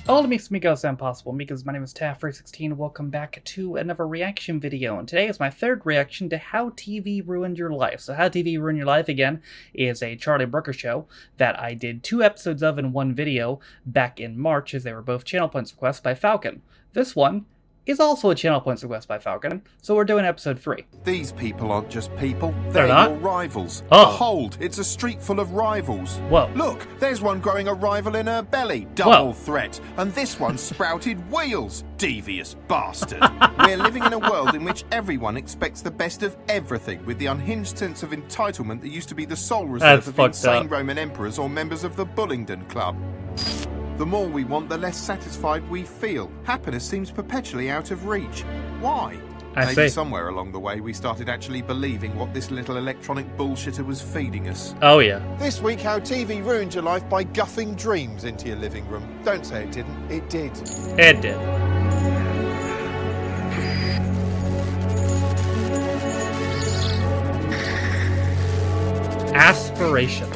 All it makes Miko sound possible. Miko's my name is Taff316. Welcome back to another reaction video. And today is my third reaction to How TV Ruined Your Life. So How TV Ruined Your Life, again, is a Charlie Brooker show that I did 2 episodes of in one video back in March, as they were both channel points requests by Falcon. This one is also a channel points request by Falcon, so we're doing episode 3. These people aren't just people, They're they're not? your rivals. Oh. Behold, it's a street full of rivals. Whoa. Look, there's one growing a rival in her belly. Double Whoa. threat. And this one sprouted wheels. Devious bastard. We're living in a world in which everyone expects the best of everything, with the unhinged sense of entitlement that used to be the sole reserve That's of fucked insane up. Roman emperors or members of the Bullingdon Club. The more we want, the less satisfied we feel. Happiness seems perpetually out of reach. Why? I Maybe see. somewhere along the way we started actually believing what this little electronic bullshitter was feeding us. Oh yeah. This week, how TV ruined your life by guffing dreams into your living room. Don't say it didn't, it did. It did. Aspirational.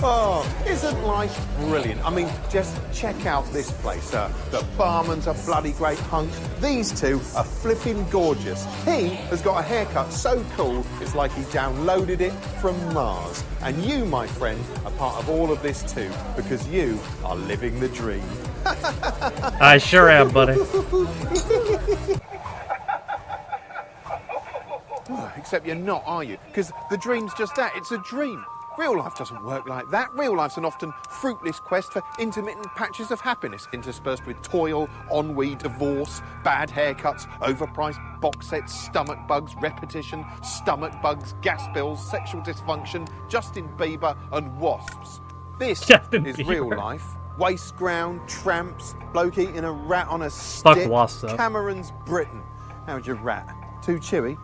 Oh, isn't life brilliant? I mean, just check out this place. The barman's a bloody great hunk. These two are flipping gorgeous. He has got a haircut so cool, it's like he downloaded it from Mars. And you, my friend, are part of all of this too, because you are living the dream. I sure am, buddy. Except you're not, are you? Because the dream's just that, it's a dream. Real life doesn't work like that. Real life's an often fruitless quest for intermittent patches of happiness, interspersed with toil, ennui, divorce, bad haircuts, overpriced box sets, stomach bugs, repetition, stomach bugs, gas bills, sexual dysfunction, Justin Bieber and wasps. This Justin is Bieber. real life. Waste ground, tramps, bloke eating a rat on a stick. wasps, though. Cameron's Britain. How's your rat? Too chewy?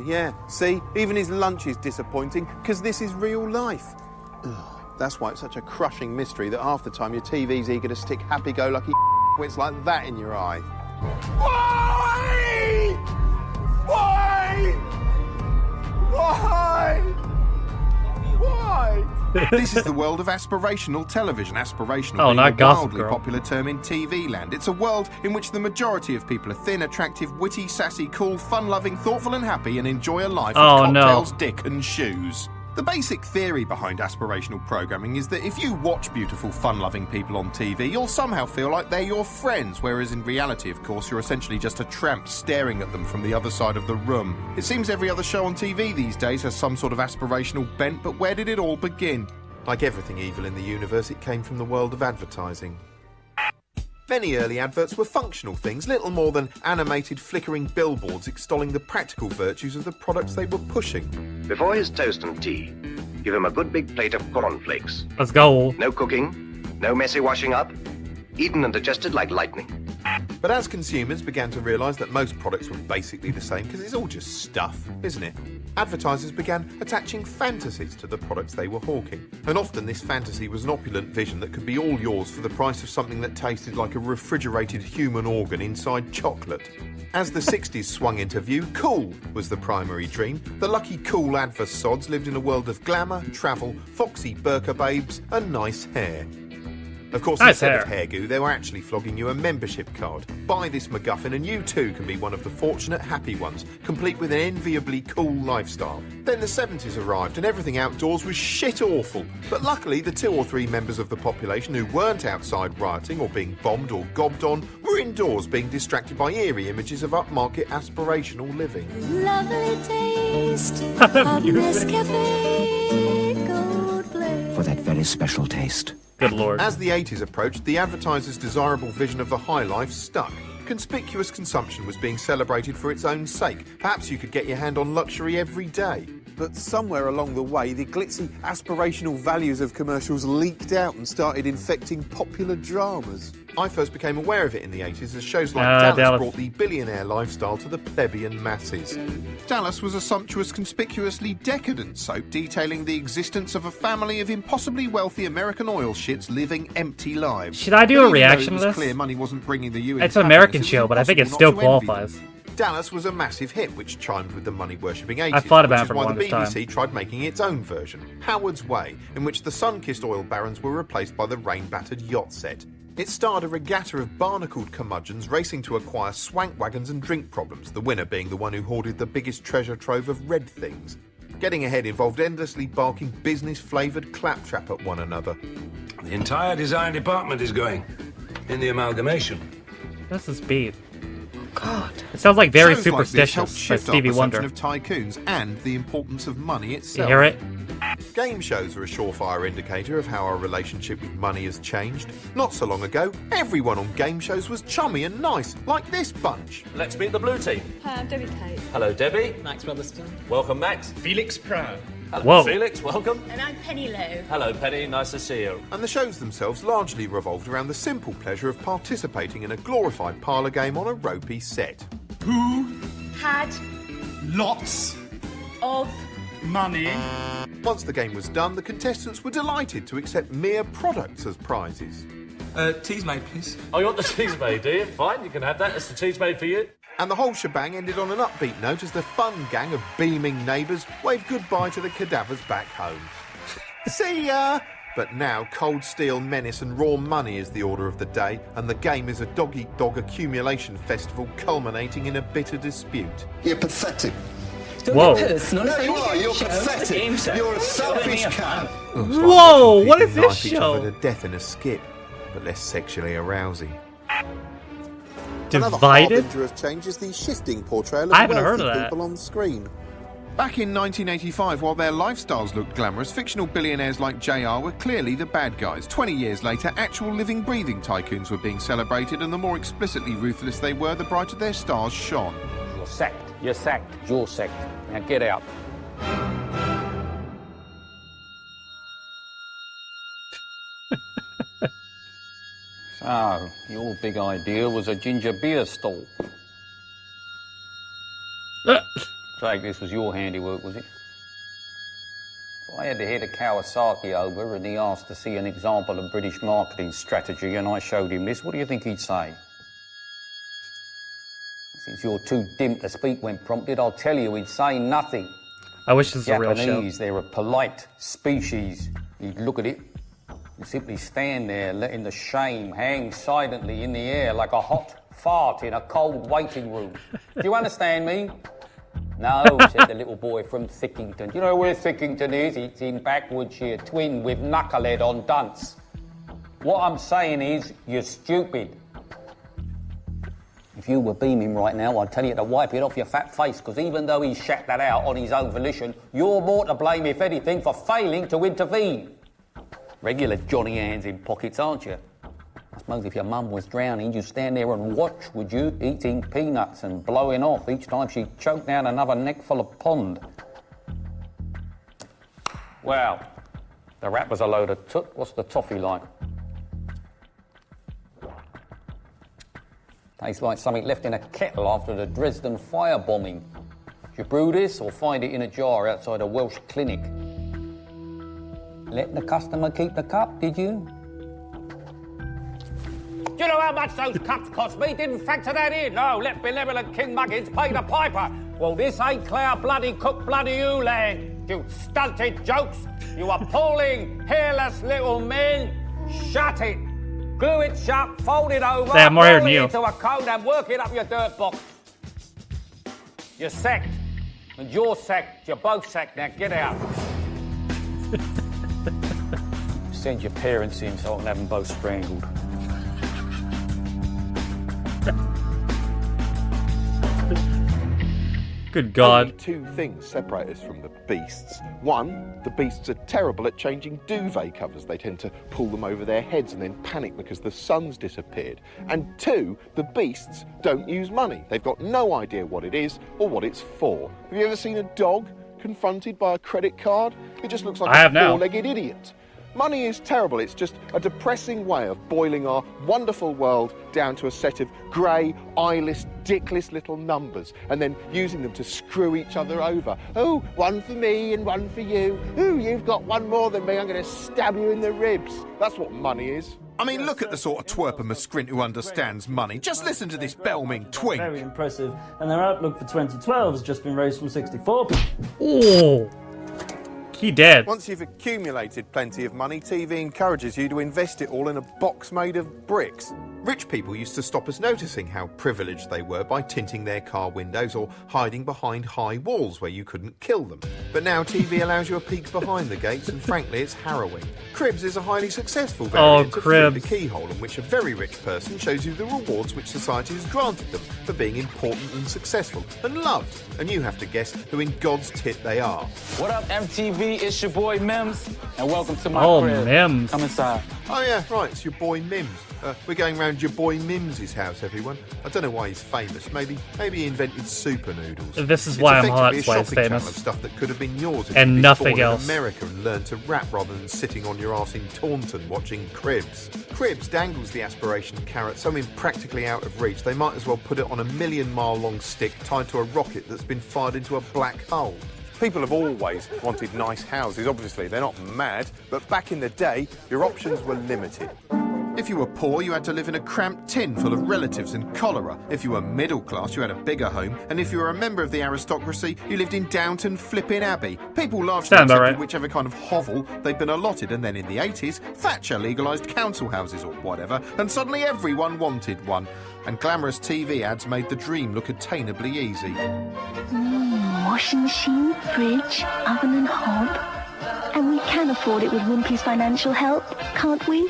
Yeah. See, even his lunch is disappointing, because this is real life. Ugh, that's why it's such a crushing mystery that half the time your TV's eager to stick happy-go-lucky wits like that in your eye. Why? Why? Why? Why? This is the world of aspirational television. Aspirational Oh, being not a Gossip wildly Girl. popular term in TV land. It's a world in which the majority of people are thin, attractive, witty, sassy, cool, fun-loving, thoughtful and happy, and enjoy a life Oh, of no. cocktails, dick and shoes. The basic theory behind aspirational programming is that if you watch beautiful, fun-loving people on TV, you'll somehow feel like they're your friends, whereas in reality, of course, you're essentially just a tramp staring at them from the other side of the room. It seems every other show on TV these days has some sort of aspirational bent, but where did it all begin? Like everything evil in the universe, it came from the world of advertising. Many early adverts were functional things, little more than animated flickering billboards extolling the practical virtues of the products they were pushing. Before his toast and tea, give him a good big plate of cornflakes. Let's go. No cooking, no messy washing up, eaten and digested like lightning. But as consumers began to realise that most products were basically the same, because it's all just stuff, isn't it? Advertisers began attaching fantasies to the products they were hawking. And often this fantasy was an opulent vision that could be all yours for the price of something that tasted like a refrigerated human organ inside chocolate. As the 60s swung into view, cool was the primary dream. The lucky cool adversods lived in a world of glamour, travel, foxy burqa babes and nice hair. Of course, Nice instead of hair. hair goo, they were actually flogging you a membership card. Buy this MacGuffin and you too can be one of the fortunate happy ones, complete with an enviably cool lifestyle. Then the 70s arrived and everything outdoors was shit awful. But luckily, the 2 or 3 members of the population who weren't outside rioting or being bombed or gobbed on were indoors being distracted by eerie images of upmarket aspirational living. Lovely taste of Music. Nescafe Gold Blade. For that very special taste. Good lord. As the 80s approached, the advertiser's desirable vision of the high life stuck. Conspicuous consumption was being celebrated for its own sake. Perhaps you could get your hand on luxury every day. But somewhere along the way, the glitzy, aspirational values of commercials leaked out and started infecting popular dramas. I first became aware of it in the 80s as shows like Dallas Dallas. brought the billionaire lifestyle to the plebeian masses. Dallas was a sumptuous, conspicuously decadent soap detailing the existence of a family of impossibly wealthy American oil shits living empty lives. Should I do But a even though reaction it to was this? clear money wasn't bringing the US It's an American happiness, show, but I think it impossible still not to envy qualifies. them. Dallas was a massive hit, which chimed with the money-worshipping 80s. I thought about which it is why for the the longest BBC tried making its own version, Howard's Way, in which the sun-kissed oil barons were replaced by the rain-battered yacht set. It starred a regatta of barnacled curmudgeons racing to acquire swank wagons and drink problems, the winner being the one who hoarded the biggest treasure trove of red things. Getting ahead involved endlessly barking business-flavoured claptrap at one another. The entire design department is going in the amalgamation. This is beat. God. It sounds like very Shows like this helped superstitious by shift our Stevie Wonder. perception of tycoons and the importance of money You itself. hear it? Game shows are a surefire indicator of how our relationship with money has changed. Not so long ago, everyone on game shows was chummy and nice, like this bunch. Let's meet the blue team. Hi, I'm Debbie Kate. Hello, Debbie. Max Weatherspoon. Welcome, Max. Felix Proud. Hello, Whoa. Felix. Welcome. And I'm Penny Lowe. Hello, Penny. Nice to see you. And the shows themselves largely revolved around the simple pleasure of participating in a glorified parlour game on a ropey set. Who Had lots of money? Once the game was done, the contestants were delighted to accept mere products as prizes. Teas made, please. Oh, you want the cheese made, do you? Fine, you can have that. That's the cheese made for you. And the whole shebang ended on an upbeat note as the fun gang of beaming neighbours waved goodbye to the cadavers back home. See ya! But now cold steel menace and raw money is the order of the day, and the game is a dog-eat-dog accumulation festival culminating in a bitter dispute. You're pathetic. Whoa. No, you are. You're pathetic. You're a selfish cunt. Whoa, what is this Knife each show? other to death in a skip, but less sexually arousing. Another Divided? harbinger of change is the shifting portrayal I of haven't heard wealthy of that. people on screen. Back in 1985, while their lifestyles looked glamorous, fictional billionaires like JR were clearly the bad guys. 20 years later, actual living, breathing tycoons were being celebrated, and the more explicitly ruthless they were, the brighter their stars shone. You're sacked. You're sacked. You're sacked. Now get out. So, your big idea was a ginger beer stall. Jake, this was your handiwork, was it? If I had to head a Kawasaki over and he asked to see an example of British marketing strategy and I showed him this, what do you think he'd say? Since you're too dim to speak when prompted, I'll tell you he'd say nothing. I wish this was a real show. Japanese, they're a polite species. You'd look at it and simply stand there letting the shame hang silently in the air like a hot fart in a cold waiting room. Do you understand me? No, said the little boy from Thickington. Do you know where Thickington is? It's in Backwoodshire, twin with Knucklehead on Dunce. What I'm saying is, you're stupid. If you were beaming right now, I'd tell you to wipe it off your fat face, because even though he shat that out on his own volition, you're more to blame, if anything, for failing to intervene. Regular Johnny hands in pockets, aren't you? I suppose if your mum was drowning, you'd stand there and watch, would you? Eating peanuts and blowing off each time she choked down another neckful of pond. Well, the wrapper's a load of took. What's the toffee like? Tastes like something left in a kettle after the Dresden firebombing. Did you brew this or find it in a jar outside a Welsh clinic? Let the customer keep the cup, did you? Do you know how much those cups cost me? Didn't factor that in. No, let benevolent King Muggins pay the piper. Well, this ain't Clare bloody Cook bloody you land. You stunted jokes. You appalling, hairless little men. Shut it. Glue it shut, fold it over, Sam, more hair roll than it you. into a cone and work it up your dirt box. You're sacked. And you're sacked. You're both sacked. Now get out. Send your parents in so I can have them both strangled. Good God. Only two things separate us from the beasts. One, the beasts are terrible at changing duvet covers. They tend to pull them over their heads and then panic because the sun's disappeared. And two, the beasts don't use money. They've got no idea what it is or what it's for. Have you ever seen a dog confronted by a credit card? It just looks like I have a now. four-legged idiot. Money is terrible. It's just a depressing way of boiling our wonderful world down to a set of grey, eyeless, dickless little numbers and then using them to screw each other over. Oh, one for me and one for you. Ooh, you've got one more than me. I'm going to stab you in the ribs. That's what money is. I mean, look at the sort of twerp and miscreant who understands money. Just listen to this Belming twink. Very impressive. And their outlook for 2012 has just been raised from 64. Oh, he did. Once you've accumulated plenty of money, TV encourages you to invest it all in a box made of bricks. Rich people used to stop us noticing how privileged they were by tinting their car windows or hiding behind high walls where you couldn't kill them. But now TV allows you a peek behind the gates, and frankly, it's harrowing. Cribs is a highly successful variant of Through the Keyhole, in which a very rich person shows you the rewards which society has granted them for being important and successful and loved. And you have to guess who in God's tit they are. What up, MTV? It's your boy Mims, and welcome to my Oh, crib. Mims. Come inside. Oh yeah, right, it's your boy Mims. We're going round your boy Mims's house, everyone. I don't know why he's famous. Maybe he invented super noodles. This is why I'm hot. It's That's why he's effectively a shopping channel famous. of stuff that could have been yours if And you'd been nothing born else. in America and learned to rap rather than sitting on your arse in Taunton watching Cribs. Cribs dangles the aspiration carrot so impractically out of reach they might as well put it on a 1,000,000-mile-long stick tied to a rocket that's been fired into a black hole. People have always wanted nice houses, obviously. They're not mad, but back in the day, your options were limited. If you were poor, you had to live in a cramped tin full of relatives and cholera. If you were middle class, you had a bigger home. And if you were a member of the aristocracy, you lived in Downton Flippin' Abbey. People largely Sounds accepted alright. whichever kind of hovel they'd been allotted. And then in the 80s, Thatcher legalised council houses or whatever, and suddenly everyone wanted one. And glamorous TV ads made the dream look attainably easy. Washing machine, fridge, oven and hob. And we can afford it with Wimpy's financial help, can't we?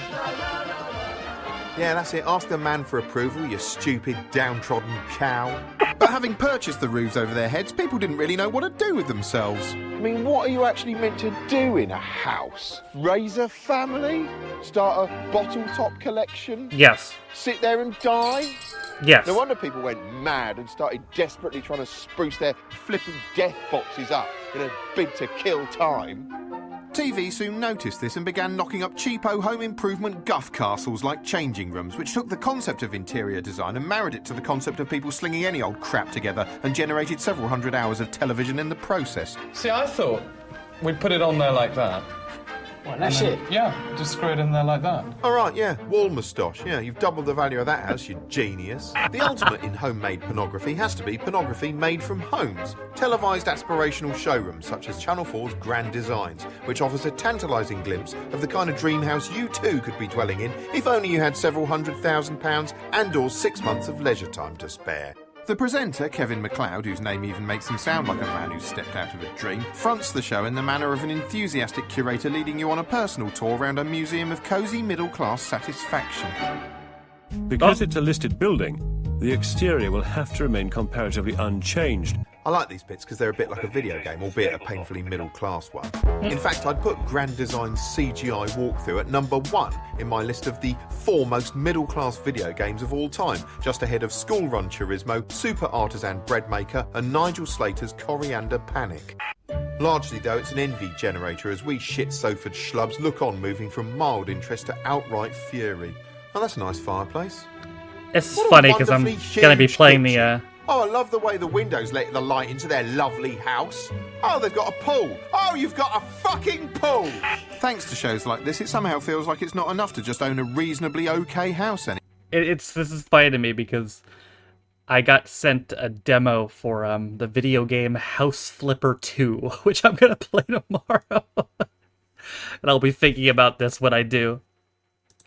Yeah, that's it. Ask the man for approval, you stupid, downtrodden cow. But having purchased the roofs over their heads, people didn't really know what to do with themselves. I mean, what are you actually meant to do in a house? Raise a family? Start a bottle top collection? Yes. Sit there and die? Yes. No wonder people went mad and started desperately trying to spruce their flipping death boxes up in a bid to kill time. TV soon noticed this and began knocking up cheapo home improvement guff castles like changing rooms, which took the concept of interior design and married it to the concept of people slinging any old crap together and generated several hundred hours of television in the process. See, I thought we'd put it on there like that. What, that's it? Yeah, just screw it in there like that. All right, yeah, wall moustache. Yeah, you've doubled the value of that house, you genius. The ultimate in homemade pornography has to be pornography made from homes. Televised aspirational showrooms such as Channel 4's Grand Designs, which offers a tantalising glimpse of the kind of dream house you too could be dwelling in if only you had several £100,000 and or 6 months of leisure time to spare. The presenter, Kevin MacLeod, whose name even makes him sound like a man who's stepped out of a dream, fronts the show in the manner of an enthusiastic curator leading you on a personal tour around a museum of cosy middle-class satisfaction. Because it's a listed building, the exterior will have to remain comparatively unchanged. I like these bits because they're a bit like a video game, albeit a painfully middle-class one. In fact, I'd put Grand Design's CGI walkthrough at number 1 in my list of the 4 most middle-class video games of all time, just ahead of School Run Turismo, Super Artisan Bread Maker and Nigel Slater's Coriander Panic. Largely, though, it's an envy generator as we shit-sofaed schlubs look on, moving from mild interest to outright fury. Oh, that's a nice fireplace. It's What a funny because I'm wonderfully going to be huge playing kitchen. the... Oh, I love the way the windows let the light into their lovely house. Oh, they've got a pool. Oh, you've got a fucking pool. Thanks to shows like this, it somehow feels like it's not enough to just own a reasonably okay house anymore. This is funny to me because I got sent a demo for the video game House Flipper 2, which I'm going to play tomorrow. And I'll be thinking about this when I do.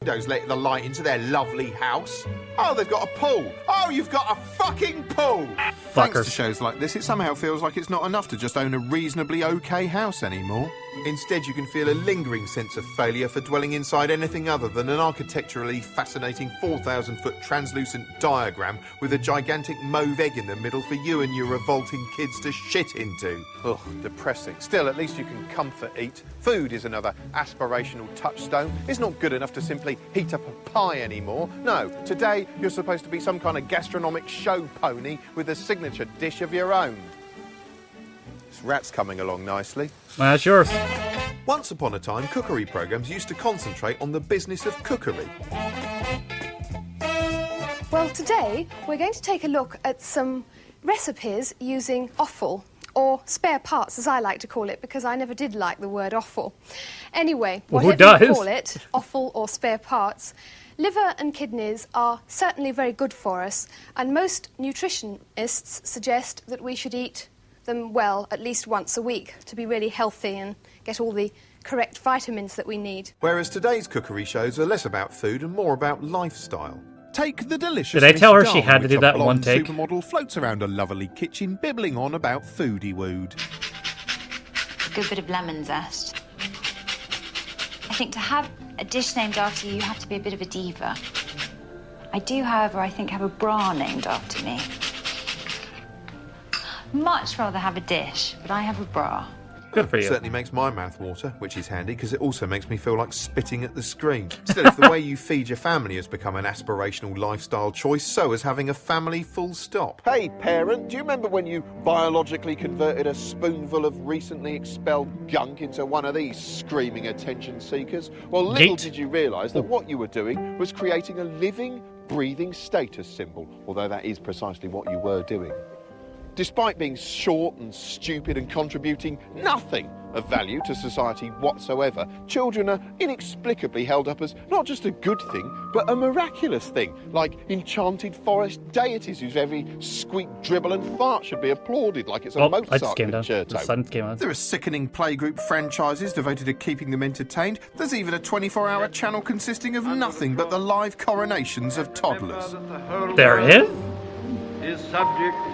Windows let the light into their lovely house. Oh, they've got a pool. Oh, you've got a fucking pool. Thanks to Fuckers. shows like this, it somehow feels like it's not enough to just own a reasonably okay house anymore. Instead, you can feel a lingering sense of failure for dwelling inside anything other than an architecturally fascinating 4,000-foot translucent diagram with a gigantic mauve egg in the middle for you and your revolting kids to shit into. Ugh, depressing. Still, at least you can comfort eat. Food is another aspirational touchstone. It's not good enough to simply heat up a pie anymore. No, today you're supposed to be some kind of gastronomic show pony with a signature dish of your own. This rat's coming along nicely. Well, that's yours. Once upon a time, cookery programmes used to concentrate on the business of cookery. Well, today we're going to take a look at some recipes using offal, or spare parts, as I like to call it, because I never did like the word offal. Anyway, Well, who whatever you does? call it, offal or spare parts, liver and kidneys are certainly very good for us, and most nutritionists suggest that we should eat them well at least once a week to be really healthy and get all the correct vitamins that we need. Whereas today's cookery shows are less about food and more about lifestyle. Take the delicious Did I tell her Miss she had to Dahl, do which that a in one blonde take? Supermodel floats around a lovely kitchen, bibbling on about foodie wood. A good bit of lemon zest. I think to have a dish named after you, you have to be a bit of a diva. I do, however, I think have a bra named after me. Much rather have a dish, but I have a bra. Good for you. Certainly makes my mouth water, which is handy because it also makes me feel like spitting at the screen. Still, if the way you feed your family has become an aspirational lifestyle choice, so has having a family full stop. Hey, parent, do you remember when you biologically converted a spoonful of recently expelled gunk into one of these screaming attention seekers? Well, little did you realise that what you were doing was creating a living, breathing status symbol, although that is precisely what you were doing. Despite being short and stupid and contributing nothing of value to society whatsoever, children are inexplicably held up as not just a good thing, but a miraculous thing, like enchanted forest deities whose every squeak, dribble and fart should be applauded like it's a Mozart concerto. The sun came on. There are sickening playgroup franchises devoted to keeping them entertained. There's even a 24-hour channel consisting of nothing but the live coronations of toddlers. There is? Is subject to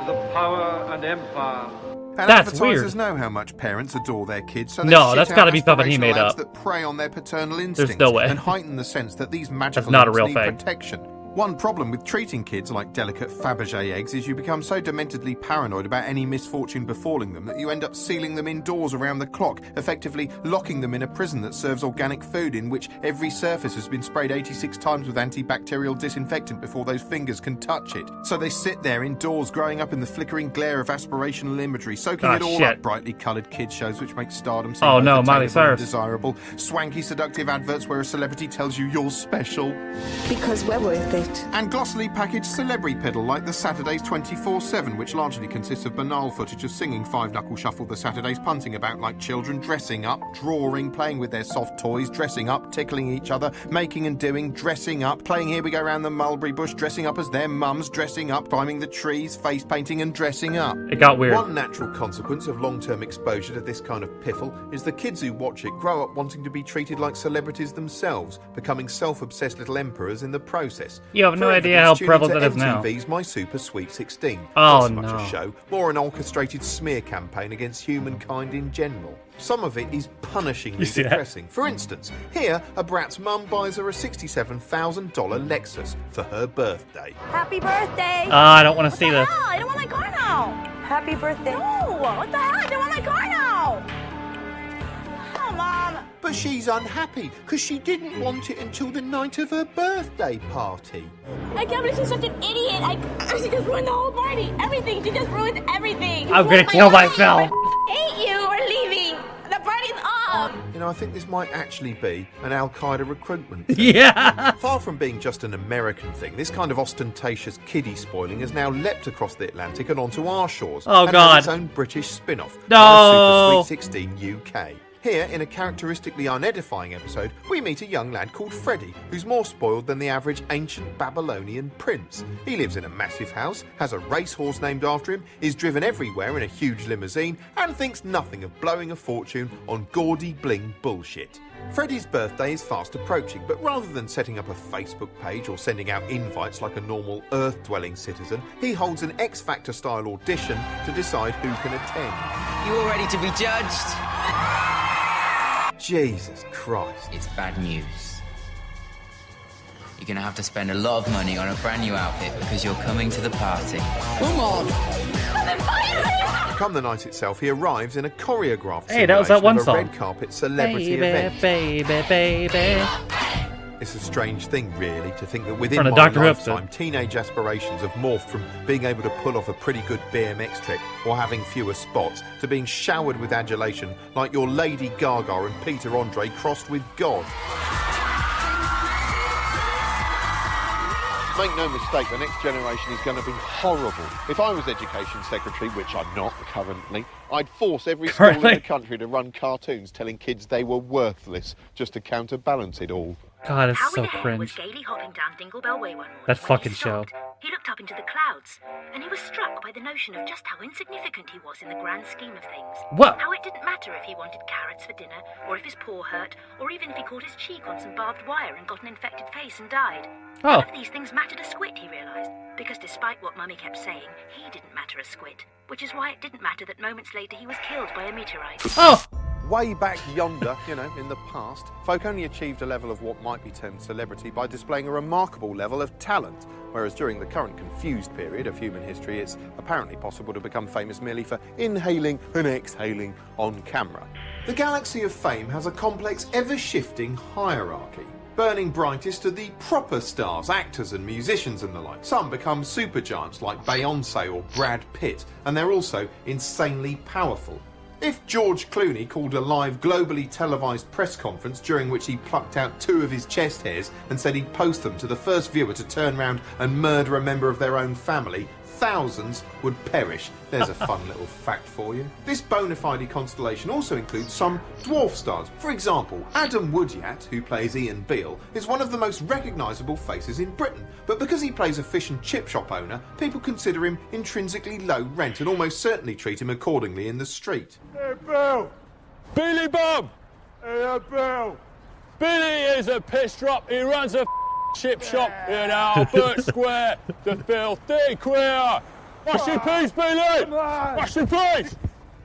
the power and empire. And That's advertisers weird. know how much parents adore their kids, so they No, shit that's out gotta be something he aspirational made ads up. that prey on their paternal instincts no way. and heighten the sense that these magical not a eggs real need thing. protection. One problem with treating kids like delicate Fabergé eggs is you become so dementedly paranoid about any misfortune befalling them that you end up sealing them indoors around the clock, effectively locking them in a prison that serves organic food in which every surface has been sprayed 86 times with antibacterial disinfectant before those fingers can touch it. So they sit there indoors, growing up in the flickering glare of aspirational imagery, soaking it all up brightly coloured kids shows which make stardom seem both Miley attainable Cyrus. and desirable, swanky seductive adverts where a celebrity tells you you're special, because we're worth it. and glossily packaged celebrity piddle like the Saturdays 24/7, which largely consists of banal footage of singing Five Knuckle Shuffle the Saturdays, punting about like children, dressing up, drawing, playing with their soft toys, dressing up, tickling each other, making and doing, dressing up, playing Here We Go Round the Mulberry Bush, dressing up as their mums, dressing up, climbing the trees, face painting and dressing up. It got weird. One natural consequence of long-term exposure to this kind of piffle is the kids who watch it grow up wanting to be treated like celebrities themselves, becoming self-obsessed little emperors in the process. You have no For idea how instance, tune prevalent into that is now. MTV's My Super Sweet 16. Oh, Not so much no. a show, more an orchestrated smear campaign against humankind in general. Some of it is punishingly You see that? depressing. For instance, here a brat's mum buys her a $67,000 Lexus for her birthday. Happy birthday! I don't want to see this. Oh, I don't want my car now. Happy birthday. No, what the hell? I don't want my car now. Oh, Mom. But she's unhappy because she didn't want it until the night of her birthday party. I can't believe she's such an idiot. She just ruined the whole party. Everything. She just ruined everything. I'm gonna kill myself. I hate you. We're leaving. The party's off. You know, I think this might actually be an Al-Qaeda recruitment thing. Yeah. Far from being just an American thing, this kind of ostentatious kiddie spoiling has now leapt across the Atlantic and onto our shores. Oh, and God. has its own British spin-off. No. Super Sweet 16 UK. Here, in a characteristically unedifying episode, we meet a young lad called Freddie, who's more spoiled than the average ancient Babylonian prince. He lives in a massive house, has a racehorse named after him, is driven everywhere in a huge limousine, and thinks nothing of blowing a fortune on gaudy bling bullshit. Freddie's birthday is fast approaching, but rather than setting up a Facebook page or sending out invites like a normal Earth-dwelling citizen, he holds an X Factor style audition to decide who can attend. You all ready to be judged? Jesus Christ. It's bad news. You're gonna have to spend a lot of money on a brand new outfit because you're coming to the party. Come on! Come the night itself, he arrives in a choreographed Hey, that was that simulation one of a song. red carpet celebrity Baby, event. baby. It's a strange thing, really, to think that within From a my Doctor Who lifetime, teenage aspirations have morphed from being able to pull off a pretty good BMX trick or having fewer spots to being showered with adulation like your Lady Gaga and Peter Andre crossed with God. Make no mistake, the next generation is going to be horrible. If I was Education Secretary, which I'm not currently, I'd force every school in the country to run cartoons telling kids they were worthless, just to counterbalance it all. God, it's so cringe. That fucking show. He looked up into the clouds, and he was struck by the notion of just how insignificant he was in the grand scheme of things. What? How it didn't matter if he wanted carrots for dinner, or if his paw hurt, or even if he caught his cheek on some barbed wire and got an infected face and died. Oh. None of these things mattered a squit, he realised, because despite what Mummy kept saying, he didn't matter a squit, which is why it didn't matter that moments later he was killed by a meteorite. Oh! Way back yonder, in the past, folk only achieved a level of what might be termed celebrity by displaying a remarkable level of talent, whereas during the current confused period of human history, it's apparently possible to become famous merely for inhaling and exhaling on camera. The galaxy of fame has a complex, ever-shifting hierarchy. Burning brightest are the proper stars, actors and musicians and the like. Some become supergiants like Beyoncé or Brad Pitt, and they're also insanely powerful. If George Clooney called a live, globally televised press conference during which he plucked out 2 of his chest hairs and said he'd post them to the first viewer to turn round and murder a member of their own family, thousands would perish. There's a fun little fact for you. This bona fide constellation also includes some dwarf stars. For example, Adam Woodyat, who plays Ian Beale, is one of the most recognisable faces in Britain. But because he plays a fish and chip shop owner, people consider him intrinsically low rent and almost certainly treat him accordingly in the street. Hey, Bill! Billy Bob! Hey, Bill! Billy is a piss drop. He runs a chip shop in Albert Square. The filthy queer. Wash your peace, Billy! Wash your peace!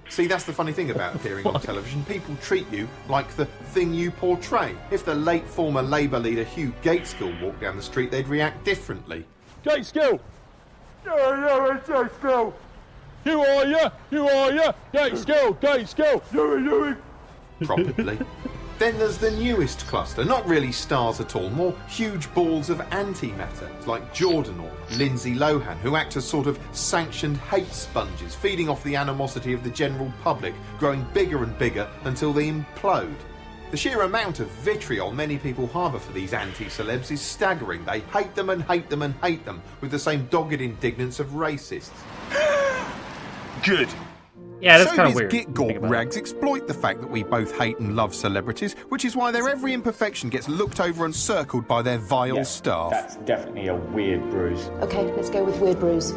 See, that's the funny thing about appearing on television. People treat you like the thing you portray. If the late former Labour leader Hugh Gateskill walked down the street, they'd react differently. Gateskill! Yeah, it's Gateskill! You are ya? Gateskill! Gateskill! Probably. Then there's the newest cluster, not really stars at all, more huge balls of antimatter, like Jordan or Lindsay Lohan, who act as sort of sanctioned hate sponges, feeding off the animosity of the general public, growing bigger and bigger until they implode. The sheer amount of vitriol many people harbour for these anti-celebs is staggering. They hate them and hate them and hate them, with the same dogged indignance of racists. Good. Yeah, that's kind of weird. Git-Gorp rags exploit the fact that we both hate and love celebrities, which is why their every imperfection gets looked over and circled by their vile staff. That's definitely a weird bruise. Okay, let's go with weird bruise.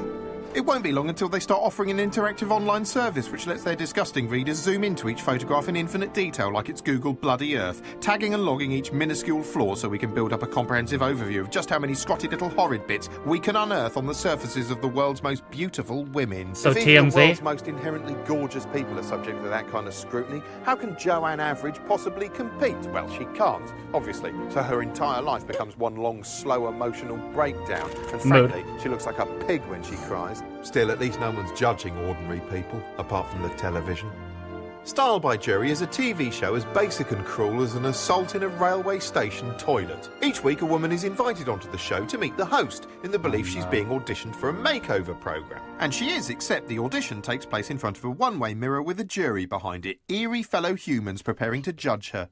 It won't be long until they start offering an interactive online service which lets their disgusting readers zoom into each photograph in infinite detail like it's Google bloody Earth, tagging and logging each minuscule flaw so we can build up a comprehensive overview of just how many scrotty little horrid bits we can unearth on the surfaces of the world's most beautiful women. So if even the TMZ? world's most inherently gorgeous people are subject to that kind of scrutiny, how can Joanne Average possibly compete? Well, she can't, obviously, so her entire life becomes one long, slow, emotional breakdown, and frankly, she looks like a pig when she cries. Still, at least no one's judging ordinary people, apart from the television. Style by Jury is a TV show as basic and cruel as an assault in a railway station toilet. Each week a woman is invited onto the show to meet the host, in the belief she's being auditioned for a makeover programme. And she is, except the audition takes place in front of a one-way mirror with a jury behind it, eerie fellow humans preparing to judge her.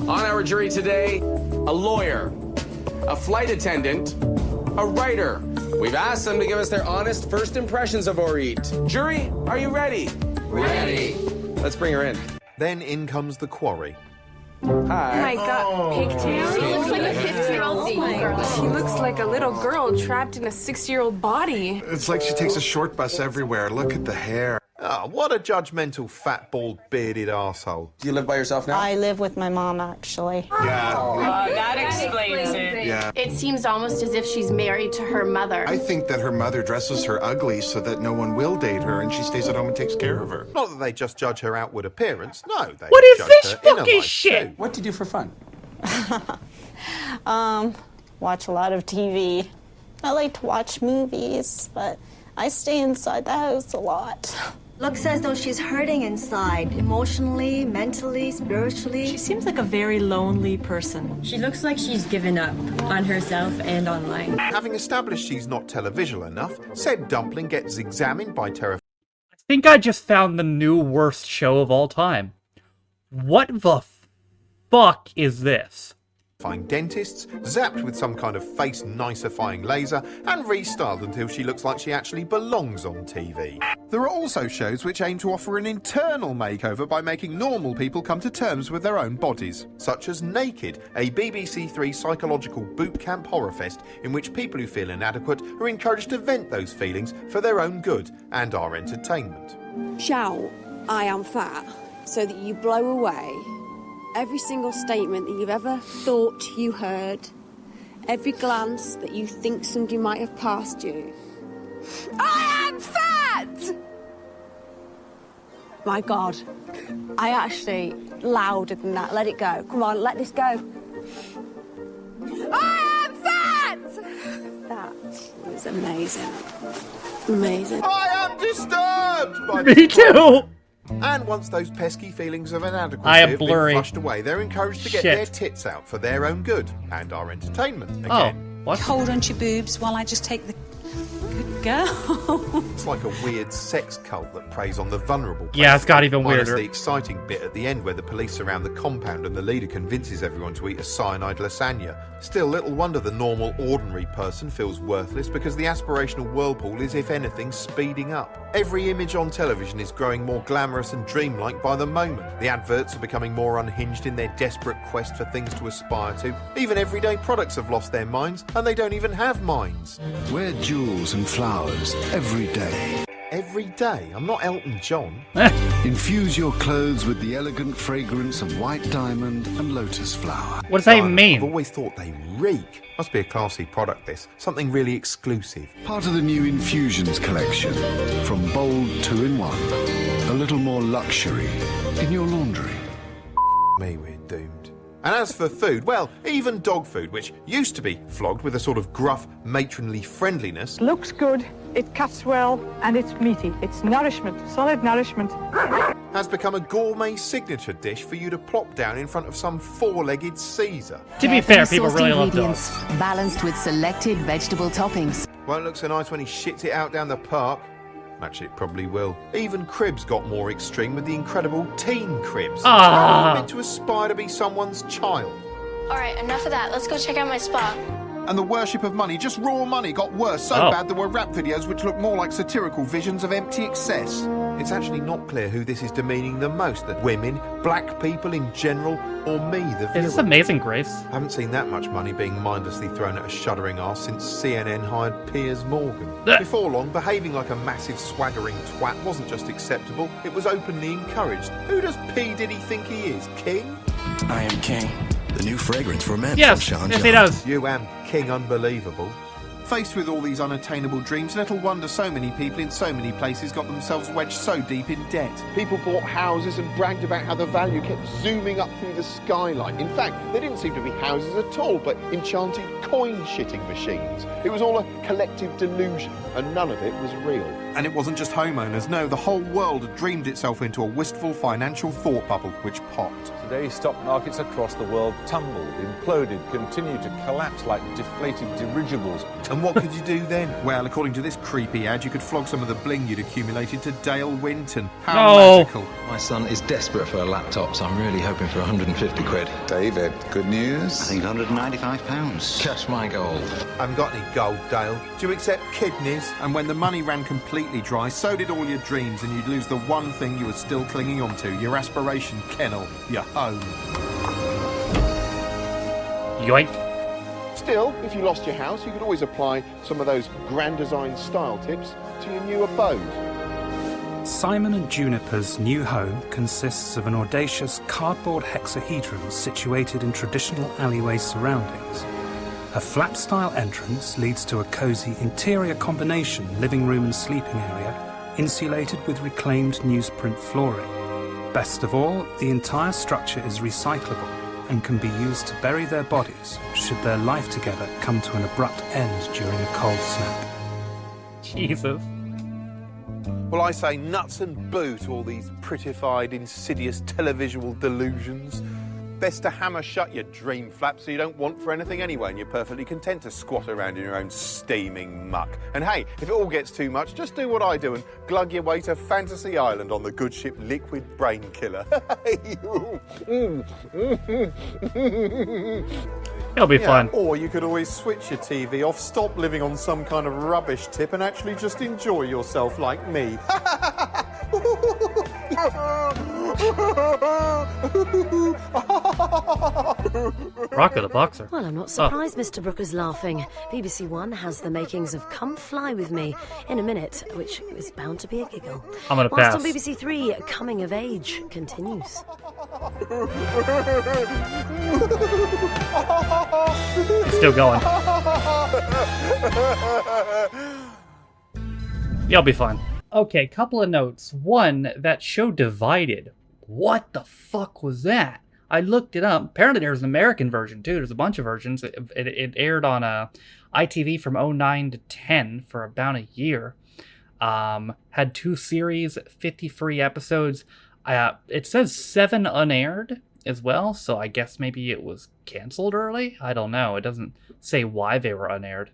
On our jury today, a lawyer, a flight attendant, a writer. We've asked them to give us their honest first impressions of Orit. Jury, are you ready? Ready. Let's bring her in. Then in comes the quarry. Hi. Oh my god, pigtail. She looks like a 15-year-old girl. She looks like a little girl trapped in a 6-year-old body. It's like she takes a short bus everywhere. Look at the hair. Ah, what a judgmental, fat, bald, bearded arsehole. Do you live by yourself now? I live with my mom, actually. Yeah. That explains it. Yeah. It seems almost as if she's married to her mother. I think that her mother dresses her ugly so that no one will date her and she stays at home and takes care of her. Not that they just judge her outward appearance, no. They What is judge this her inner fucking life shit? too. What do you do for fun? Watch a lot of TV. I like to watch movies, but I stay inside the house a lot. Looks as though she's hurting inside, emotionally, mentally, spiritually. She seems like a very lonely person. She looks like she's given up on herself and on life. Having established she's not televisual enough, said dumpling gets examined by terrifying. I think I just found the new worst show of all time. What the fuck is this? dentists, zapped with some kind of face nicifying laser, and restyled until she looks like she actually belongs on TV. There are also shows which aim to offer an internal makeover by making normal people come to terms with their own bodies. Such as Naked, a BBC Three psychological boot camp horror fest in which people who feel inadequate are encouraged to vent those feelings for their own good and our entertainment. Shout, "I am fat," so that you blow away every single statement that you've ever thought you heard, every glance that you think somebody might have passed you. I am fat! My God, I actually, louder than that, let it go. Come on, let this go. I am fat! That was amazing. Amazing. I am disturbed by Me too! And once those pesky feelings of inadequacy I am have blurry. been flushed away, they're encouraged to get Shit. their tits out for their own good and our entertainment again. Oh, what? Hold on to your boobs while I just take the good girl. It's like a weird sex cult that preys on the vulnerable. Yeah, it's got even Minus weirder. the exciting bit at the end where the police surround the compound and the leader convinces everyone to eat a cyanide lasagna. Still, little wonder the normal, ordinary person feels worthless because the aspirational whirlpool is, if anything, speeding up. Every image on television is growing more glamorous and dreamlike by the moment. The adverts are becoming more unhinged in their desperate quest for things to aspire to. Even everyday products have lost their minds, and they don't even have minds. Wear jewels and flowers every day. Every day? I'm not Elton John. Infuse your clothes with the elegant fragrance of white diamond and lotus flower. What does that even mean? I've always thought they reek. Must be a classy product, this. Something really exclusive. Part of the new Infusions collection. From bold 2-in-1. A little more luxury in your laundry. Me, we're doomed. And as for food, well, even dog food, which used to be flogged with a sort of gruff, matronly friendliness, Looks good, it cuts well, and it's meaty. It's nourishment, solid nourishment. has become a gourmet signature dish for you to plop down in front of some four-legged Caesar. To be fair, people really love dogs. Balanced with selected vegetable toppings. Won't look so nice when he shits it out down the park. Actually, it probably will. Even cribs got more extreme with the incredible teen cribs. Ah. Meant to aspire to be someone's child. Alright, enough of that. Let's go check out my spa. And the worship of money, just raw money, got worse so bad there were rap videos which looked more like satirical visions of empty excess. It's actually not clear who this is demeaning the most, the women, black people in general, or me, the viewer. Is this Amazing Grace? I haven't seen that much money being mindlessly thrown at a shuddering arse since CNN hired Piers Morgan. Before long, behaving like a massive swaggering twat wasn't just acceptable, it was openly encouraged. Who does P. Diddy think he is, King? I am king. The new fragrance for men Yes, from Sean yes he does. You am King Unbelievable. Faced with all these unattainable dreams, little wonder so many people in so many places got themselves wedged so deep in debt. People bought houses and bragged about how the value kept zooming up through the skyline. In fact, they didn't seem to be houses at all, but enchanted coin-shitting machines. It was all a collective delusion, and none of it was real. And it wasn't just homeowners, no, the whole world had dreamed itself into a wistful financial thought bubble, which popped. Today, stock markets across the world tumbled, imploded, continued to collapse like deflated dirigibles. And what could you do then? Well, according to this creepy ad, you could flog some of the bling you'd accumulated to Dale Winton. How No. magical. My son is desperate for a laptop, so I'm really hoping for 150 quid. David, good news? I think £195. Cash my gold. I haven't got any gold, Dale. Do you accept kidneys? And when the money ran completely dry, so did all your dreams, and you'd lose the one thing you were still clinging on to, your aspiration kennel, your home. Yoink. Still, if you lost your house, you could always apply some of those grand design style tips to your new abode. Simon & Juniper's new home consists of an audacious cardboard hexahedron situated in traditional alleyway surroundings. A flap-style entrance leads to a cosy interior combination living room and sleeping area, insulated with reclaimed newsprint flooring. Best of all, the entire structure is recyclable and can be used to bury their bodies should their life together come to an abrupt end during a cold snap. Jesus. Well, I say nuts and boo to all these prettified, insidious televisual delusions. Best to hammer shut your dream flap so you don't want for anything anyway, and you're perfectly content to squat around in your own steaming muck. And hey, if it all gets too much, just do what I do and glug your way to Fantasy Island on the good ship Liquid Brain Killer. It'll be fun. Or you could always switch your TV off, stop living on some kind of rubbish tip, and actually just enjoy yourself like me. Rocco the boxer. Well, I'm not surprised Mr. Brooker's laughing. BBC One has the makings of Come Fly With Me in a minute, which is bound to be a giggle. I'm gonna Whilst pass. on BBC Three, Coming of Age continues. It's still going. You'll be fine. Okay, couple of notes. One, that show Divided. What the fuck was that? I looked it up. Apparently there's an American version too. There's a bunch of versions. It aired on ITV from 09 to 10 for about a year. Had 2 series, 53 episodes. It says 7 unaired as well, so I guess maybe it was canceled early? I don't know. It doesn't say why they were unaired.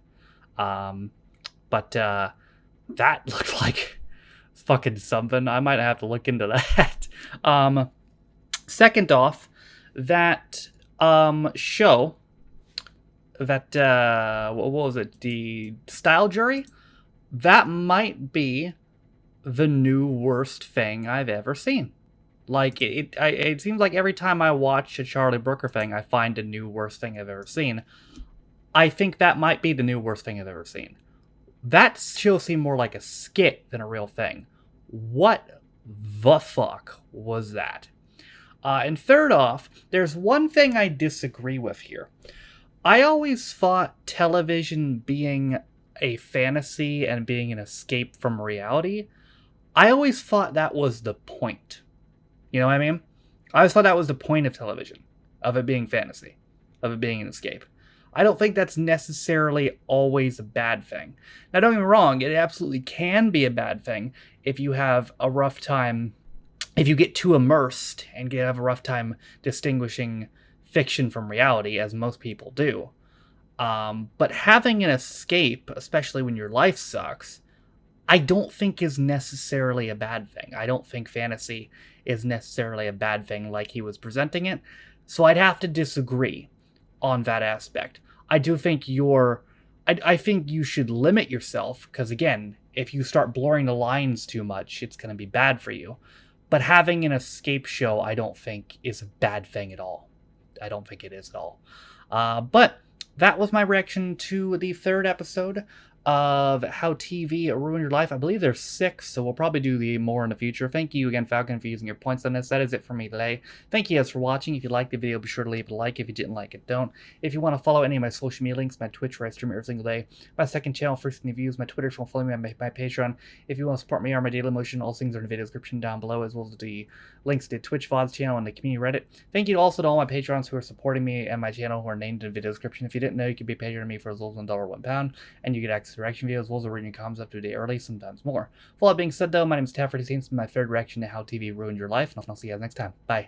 But that looked like fucking something. I might have to look into that. Second off, that show, that, what was it? The Style Jury? That might be the new worst thing I've ever seen. Like, it seems like every time I watch a Charlie Brooker thing, I find a new worst thing I've ever seen. I think that might be the new worst thing I've ever seen. That show seemed more like a skit than a real thing. What the fuck was that? And third off, there's one thing I disagree with here. I always thought television being a fantasy and being an escape from reality, I always thought that was the point. You know what I mean? I always thought that was the point of television, of it being fantasy, of it being an escape. I don't think that's necessarily always a bad thing. Now, don't get me wrong, it absolutely can be a bad thing if you have a rough time, if you get too immersed and have a rough time distinguishing fiction from reality, as most people do. But having an escape, especially when your life sucks, I don't think is necessarily a bad thing. I don't think fantasy is necessarily a bad thing like he was presenting it. So I'd have to disagree on that aspect. I do think I think you should limit yourself, because again, if you start blurring the lines too much, it's going to be bad for you. But having an escape show, I don't think is a bad thing at all. I don't think it is at all. But that was my reaction to the 3rd episode of How TV Ruined Your Life. I believe there's 6, so we'll probably do more in the future. Thank you again, Falcon, for using your points on this. That is it for me today. Thank you guys for watching. If you liked the video, be sure to leave a like. If you didn't like it, don't. If you want to follow any of my social media links, my Twitch, where I stream every single day, my second channel, First in the Views, my Twitter, if you want to follow me on my Patreon. If you want to support me or my daily motion, all things are in the video description down below, as well as the links to the Twitch VODs channel and the community Reddit. Thank you also to all my Patrons who are supporting me and my channel, who are named in the video description. If you didn't know, you could be a patron to me for as little as $1, £1, and you get access to reaction videos, as well as reading comments up to a day early, sometimes more. With all that being said, though, my name is Tafford. This is my 3rd reaction to How TV Ruined Your Life, and I'll see you guys next time. Bye.